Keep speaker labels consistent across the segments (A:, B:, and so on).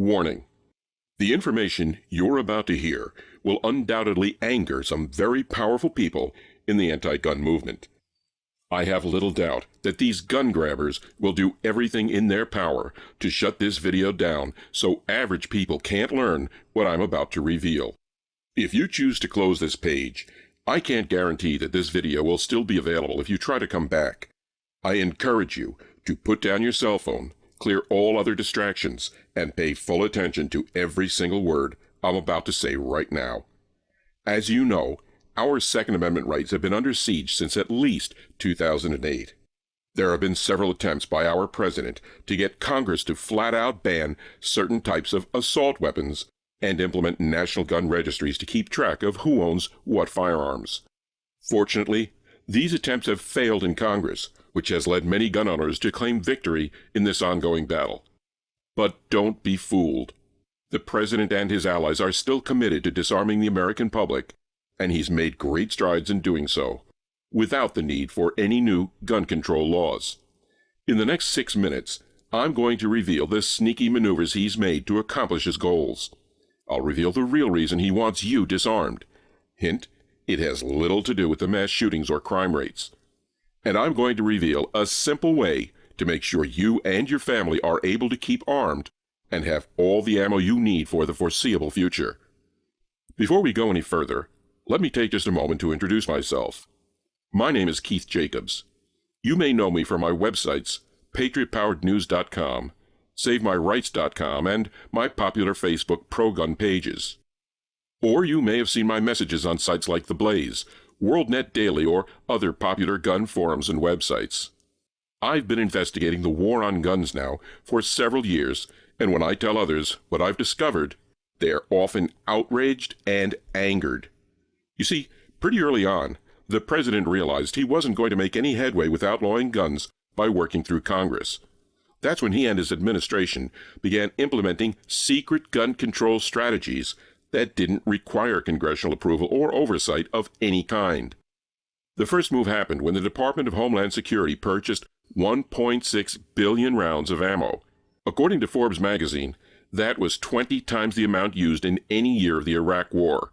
A: Warning: the information you're about to hear will undoubtedly anger some very powerful people in the anti-gun movement. I have little doubt that these gun grabbers will do everything in their power to shut this video down so average people can't learn what I'm about to reveal. If you choose to close this page, I can't guarantee that this video will still be available if you try to come back. I encourage you to put down your cell phone, clear all other distractions, and pay full attention to every single word I'm about to say right now. As you know, our Second Amendment rights have been under siege since at least 2008. There have been several attempts by our president to get Congress to flat-out ban certain types of assault weapons and implement national gun registries to keep track of who owns what firearms. Fortunately, these attempts have failed in Congress, which has led many gun owners to claim victory in this ongoing battle. But don't be fooled. The president and his allies are still committed to disarming the American public, and he's made great strides in doing so, without the need for any new gun control laws. In the next 6 minutes, I'm going to reveal the sneaky maneuvers he's made to accomplish his goals. I'll reveal the real reason he wants you disarmed. Hint: it has little to do with the mass shootings or crime rates. And I'm going to reveal a simple way to make sure you and your family are able to keep armed and have all the ammo you need for the foreseeable future. Before we go any further, let me take just a moment to introduce myself. My name is Keith Jacobs. You may know me from my websites, patriotpowerednews.com, SaveMyRights.com, and my popular Facebook pro-gun pages. Or you may have seen my messages on sites like The Blaze, WorldNet Daily, or other popular gun forums and websites. I've been investigating the war on guns now for several years, and when I tell others what I've discovered, they're often outraged and angered. You see, pretty early on, the president realized he wasn't going to make any headway with outlawing guns by working through Congress. That's when he and his administration began implementing secret gun control strategies that didn't require congressional approval or oversight of any kind. The first move happened when the Department of Homeland Security purchased 1.6 billion rounds of ammo. According to Forbes magazine, that was 20 times the amount used in any year of the Iraq War.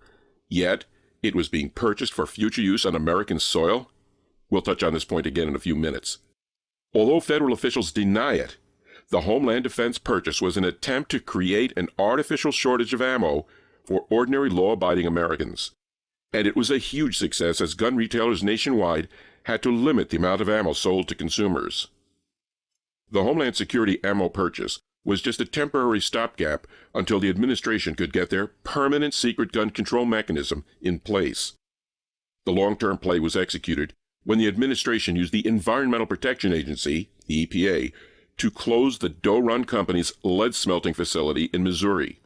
A: Yet, it was being purchased for future use on American soil? We'll touch on this point again in a few minutes. Although federal officials deny it, the Homeland Defense purchase was an attempt to create an artificial shortage of ammo for ordinary law-abiding Americans. And it was a huge success as gun retailers nationwide had to limit the amount of ammo sold to consumers. The Homeland Security ammo purchase was just a temporary stopgap until the administration could get their permanent secret gun control mechanism in place. The long-term play was executed when the administration used the Environmental Protection Agency, the EPA, to close the Doe Run Company's lead smelting facility in Missouri.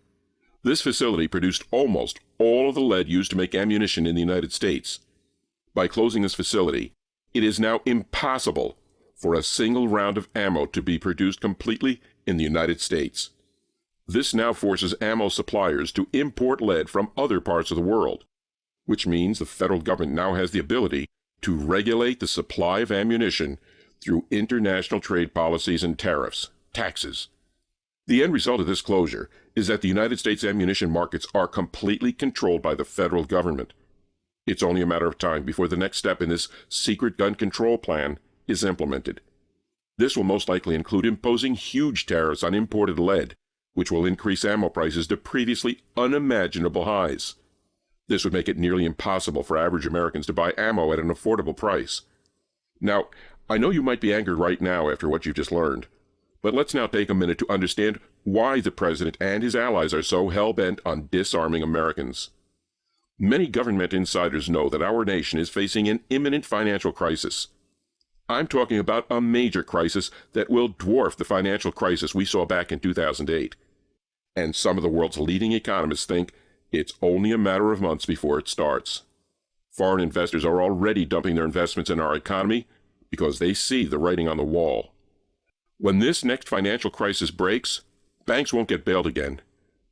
A: This facility produced almost all of the lead used to make ammunition in the United States. By closing this facility, it is now impossible for a single round of ammo to be produced completely in the United States. This now forces ammo suppliers to import lead from other parts of the world, which means the federal government now has the ability to regulate the supply of ammunition through international trade policies and tariffs, taxes. The end result of this closure is that the United States ammunition markets are completely controlled by the federal government. It's only a matter of time before the next step in this secret gun control plan is implemented. This will most likely include imposing huge tariffs on imported lead, which will increase ammo prices to previously unimaginable highs. This would make it nearly impossible for average Americans to buy ammo at an affordable price. Now, I know you might be angered right now after what you've just learned, but let's now take a minute to understand why the president and his allies are so hell-bent on disarming Americans. Many government insiders know that our nation is facing an imminent financial crisis. I'm talking about a major crisis that will dwarf the financial crisis we saw back in 2008. And some of the world's leading economists think it's only a matter of months before it starts. Foreign investors are already dumping their investments in our economy because they see the writing on the wall. When this next financial crisis breaks, banks won't get bailed again.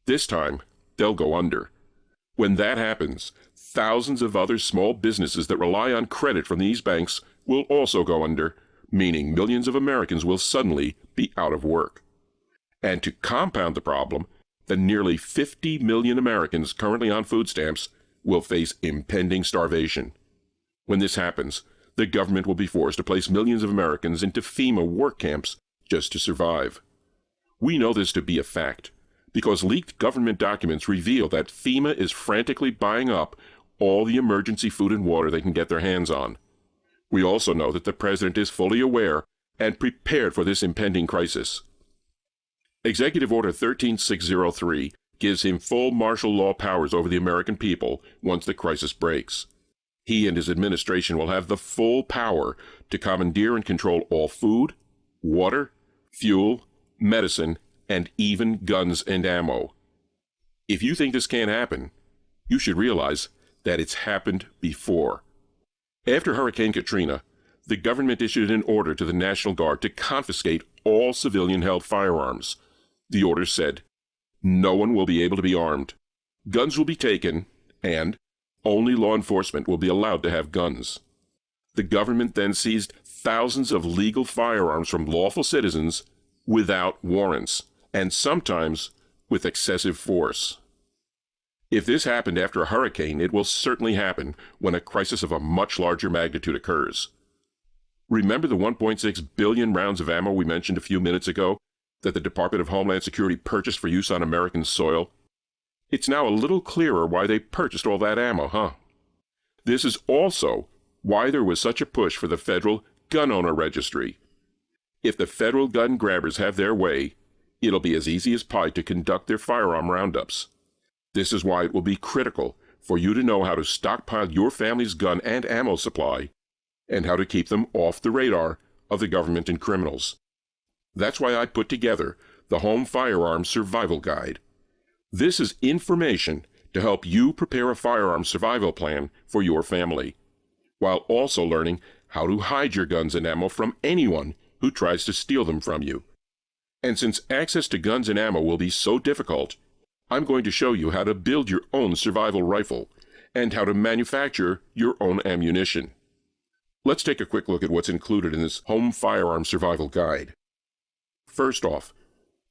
A: This time, they'll go under. When that happens, thousands of other small businesses that rely on credit from these banks will also go under, meaning millions of Americans will suddenly be out of work. And to compound the problem, that nearly 50 million Americans currently on food stamps will face impending starvation. When this happens, the government will be forced to place millions of Americans into FEMA work camps just to survive. We know this to be a fact because leaked government documents reveal that FEMA is frantically buying up all the emergency food and water they can get their hands on. We also know that the president is fully aware and prepared for this impending crisis. Executive Order 13603 gives him full martial law powers over the American people once the crisis breaks. He and his administration will have the full power to commandeer and control all food, water, fuel, medicine, and even guns and ammo. If you think this can't happen, you should realize that it's happened before. After Hurricane Katrina, the government issued an order to the National Guard to confiscate all civilian-held firearms. The order said, no one will be able to be armed. Guns will be taken, and only law enforcement will be allowed to have guns. The government then seized thousands of legal firearms from lawful citizens without warrants, and sometimes with excessive force. If this happened after a hurricane, it will certainly happen when a crisis of a much larger magnitude occurs. Remember the 1.6 billion rounds of ammo we mentioned a few minutes ago that the Department of Homeland Security purchased for use on American soil? It's now a little clearer why they purchased all that ammo, huh? This is also why there was such a push for the federal gun owner registry. If the federal gun grabbers have their way, it'll be as easy as pie to conduct their firearm roundups. This is why it will be critical for you to know how to stockpile your family's gun and ammo supply and how to keep them off the radar of the government and criminals. That's why I put together the Home Firearms Survival Guide. This is information to help you prepare a firearm survival plan for your family, while also learning how to hide your guns and ammo from anyone who tries to steal them from you. And since access to guns and ammo will be so difficult, I'm going to show you how to build your own survival rifle and how to manufacture your own ammunition. Let's take a quick look at what's included in this Home Firearm Survival Guide. First off,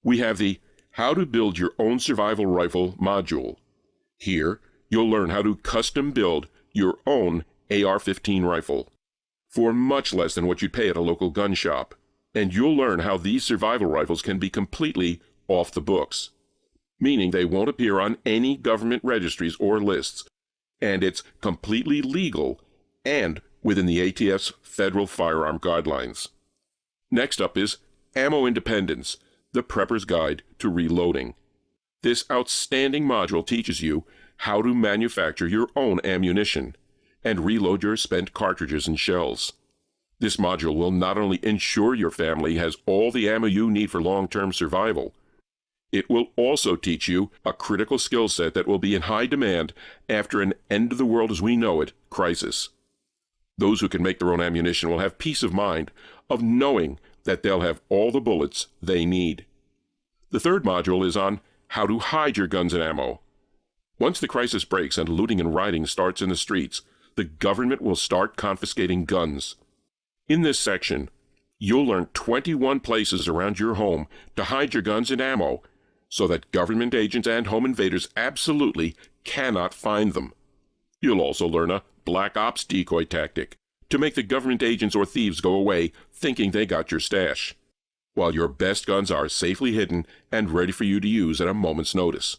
A: we have the How to Build Your Own Survival Rifle module. Here, you'll learn how to custom build your own AR-15 rifle for much less than what you'd pay at a local gun shop. And you'll learn how these survival rifles can be completely off the books, meaning they won't appear on any government registries or lists, and it's completely legal and within the ATF's federal firearm guidelines. Next up is Ammo Independence, the Prepper's Guide to Reloading. This outstanding module teaches you how to manufacture your own ammunition and reload your spent cartridges and shells. This module will not only ensure your family has all the ammo you need for long-term survival, it will also teach you a critical skill set that will be in high demand after an end-of-the-world-as-we-know-it crisis. Those who can make their own ammunition will have peace of mind of knowing that they'll have all the bullets they need. The third module is on how to hide your guns and ammo. Once the crisis breaks and looting and rioting starts in the streets, the government will start confiscating guns. In this section, you'll learn 21 places around your home to hide your guns and ammo so that government agents and home invaders absolutely cannot find them. You'll also learn a black ops decoy tactic to make the government agents or thieves go away thinking they got your stash, while your best guns are safely hidden and ready for you to use at a moment's notice.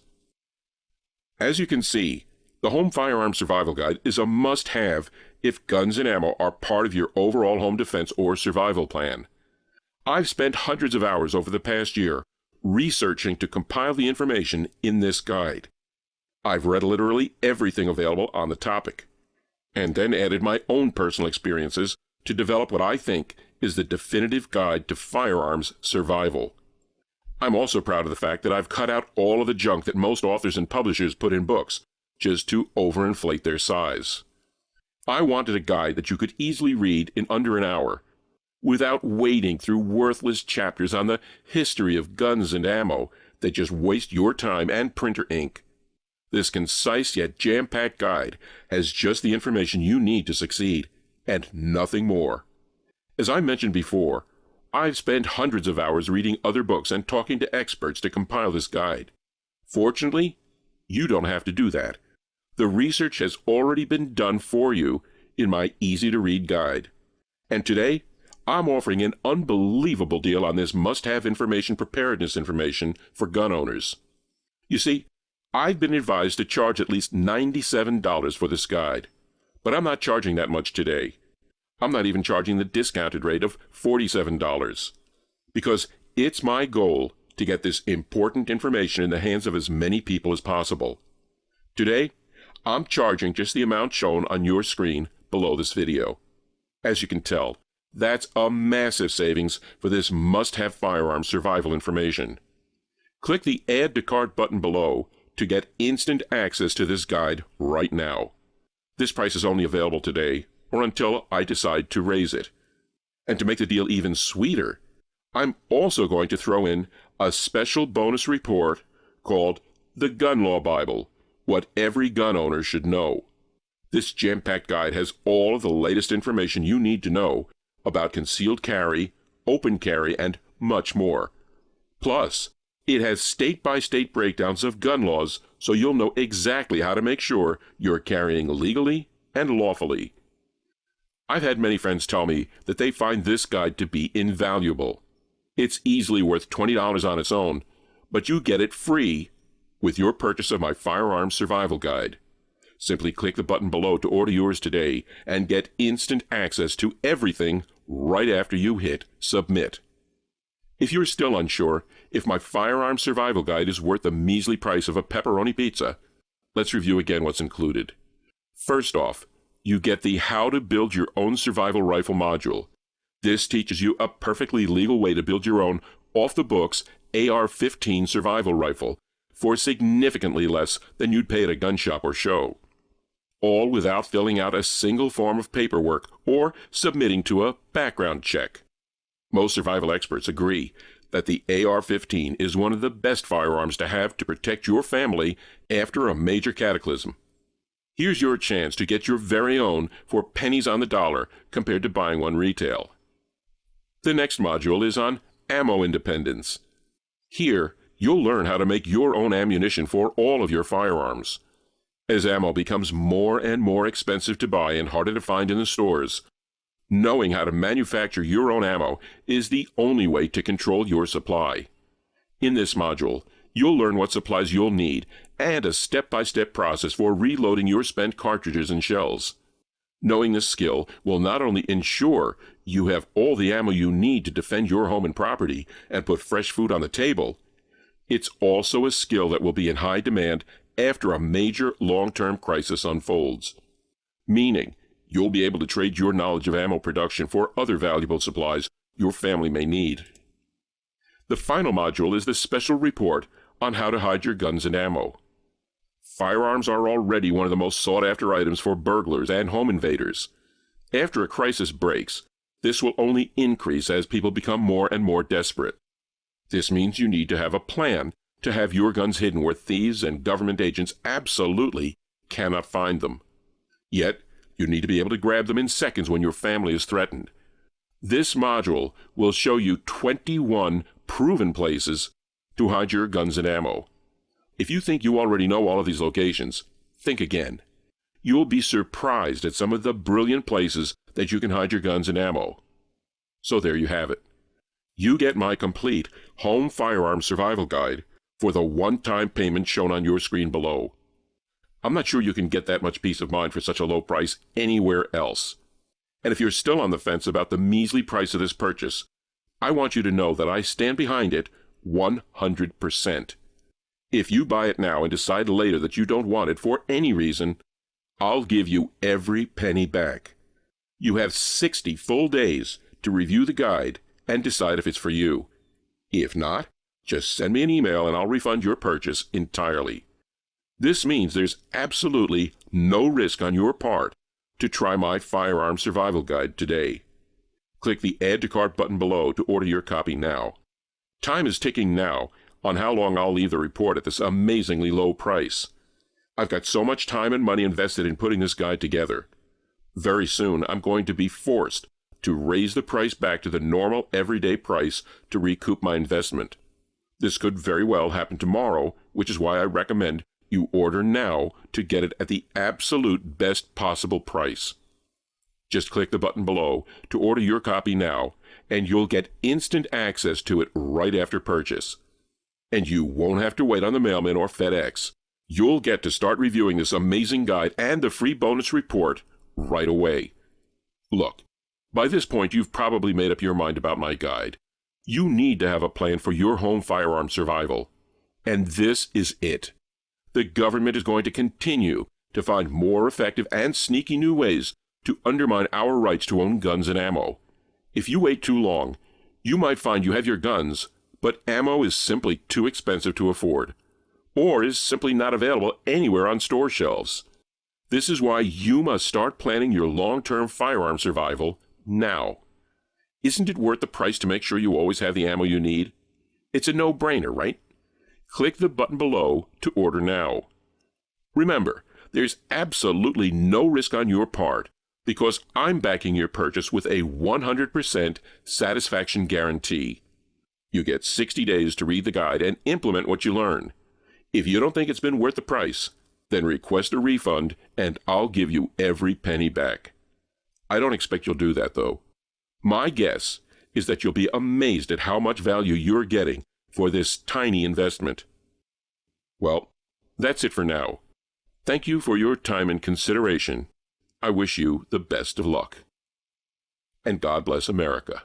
A: As you can see, the Home Firearm Survival Guide is a must-have if guns and ammo are part of your overall home defense or survival plan. I've spent hundreds of hours over the past year researching to compile the information in this guide. I've read literally everything available on the topic, and then added my own personal experiences to develop what I think is the definitive guide to firearms survival. I'm also proud of the fact that I've cut out all of the junk that most authors and publishers put in books just to overinflate their size. I wanted a guide that you could easily read in under an hour, without wading through worthless chapters on the history of guns and ammo that just waste your time and printer ink. This concise yet jam-packed guide has just the information you need to succeed, and nothing more. As I mentioned before, I've spent hundreds of hours reading other books and talking to experts to compile this guide. Fortunately, you don't have to do that. The research has already been done for you in my easy-to-read guide. And today, I'm offering an unbelievable deal on this must-have preparedness information for gun owners. You see, I've been advised to charge at least $97 for this guide, but I'm not charging that much today. I'm not even charging the discounted rate of $47, because it's my goal to get this important information in the hands of as many people as possible. Today, I'm charging just the amount shown on your screen below this video. As you can tell, that's a massive savings for this must-have firearm survival information. Click the Add to Cart button below to get instant access to this guide right now. This price is only available today, or until I decide to raise it. And to make the deal even sweeter, I'm also going to throw in a special bonus report called The Gun Law Bible, What Every Gun Owner Should Know. This jam-packed guide has all of the latest information you need to know about concealed carry, open carry, and much more. Plus, it has state-by-state breakdowns of gun laws, so you'll know exactly how to make sure you're carrying legally and lawfully. I've had many friends tell me that they find this guide to be invaluable. It's easily worth $20 on its own, but you get it free with your purchase of my Firearms Survival Guide. Simply click the button below to order yours today and get instant access to everything right after you hit Submit. If you're still unsure if my Firearms Survival Guide is worth the measly price of a pepperoni pizza, let's review again what's included. First off, you get the How to Build Your Own Survival Rifle module. This teaches you a perfectly legal way to build your own off-the-books AR-15 survival rifle for significantly less than you'd pay at a gun shop or show, all without filling out a single form of paperwork or submitting to a background check. Most survival experts agree that the AR-15 is one of the best firearms to have to protect your family after a major cataclysm. Here's your chance to get your very own for pennies on the dollar compared to buying one retail. The next module is on ammo independence. Here, you'll learn how to make your own ammunition for all of your firearms. As ammo becomes more and more expensive to buy and harder to find in the stores, knowing how to manufacture your own ammo is the only way to control your supply. In this module, you'll learn what supplies you'll need and a step-by-step process for reloading your spent cartridges and shells. Knowing this skill will not only ensure you have all the ammo you need to defend your home and property and put fresh food on the table, it's also a skill that will be in high demand after a major long-term crisis unfolds. Meaning, you'll be able to trade your knowledge of ammo production for other valuable supplies your family may need. The final module is the special report on how to hide your guns and ammo. Firearms are already one of the most sought-after items for burglars and home invaders. After a crisis breaks, this will only increase as people become more and more desperate. This means you need to have a plan to have your guns hidden where thieves and government agents absolutely cannot find them. Yet, you need to be able to grab them in seconds when your family is threatened. This module will show you 21 proven places to hide your guns and ammo. If you think you already know all of these locations, think again. You'll be surprised at some of the brilliant places that you can hide your guns and ammo. So there you have it. You get my complete Home Firearm Survival Guide for the one-time payment shown on your screen below. I'm not sure you can get that much peace of mind for such a low price anywhere else. And if you're still on the fence about the measly price of this purchase, I want you to know that I stand behind it 100%. If you buy it now and decide later that you don't want it for any reason, I'll give you every penny back. You have 60 full days to review the guide and decide if it's for you. If not, just send me an email and I'll refund your purchase entirely. This means there's absolutely no risk on your part to try my Firearm Survival Guide today. Click the Add to Cart button below to order your copy now. Time is ticking now on how long I'll leave the report at this amazingly low price. I've got so much time and money invested in putting this guide together. Very soon, I'm going to be forced to raise the price back to the normal everyday price to recoup my investment. This could very well happen tomorrow which is why I recommend you order now to get it at the absolute best possible price. Just click the button below to order your copy now, and you'll get instant access to it right after purchase. And you won't have to wait on the mailman or FedEx. You'll get to start reviewing this amazing guide and the free bonus report right away. Look, by this point you've probably made up your mind about my guide. You need to have a plan for your home firearm survival. And this is it. The government is going to continue to find more effective and sneaky new ways to undermine our rights to own guns and ammo. If you wait too long, you might find you have your guns, but ammo is simply too expensive to afford, or is simply not available anywhere on store shelves. This is why you must start planning your long-term firearm survival now. Isn't it worth the price to make sure you always have the ammo you need? It's a no-brainer, right? Click the button below to order now. Remember, there's absolutely no risk on your part because I'm backing your purchase with a 100% satisfaction guarantee. You get 60 days to read the guide and implement what you learn. If you don't think it's been worth the price, then request a refund and I'll give you every penny back. I don't expect you'll do that, though. My guess is that you'll be amazed at how much value you're getting for this tiny investment. Well, that's it for now. Thank you for your time and consideration. I wish you the best of luck. And God bless America.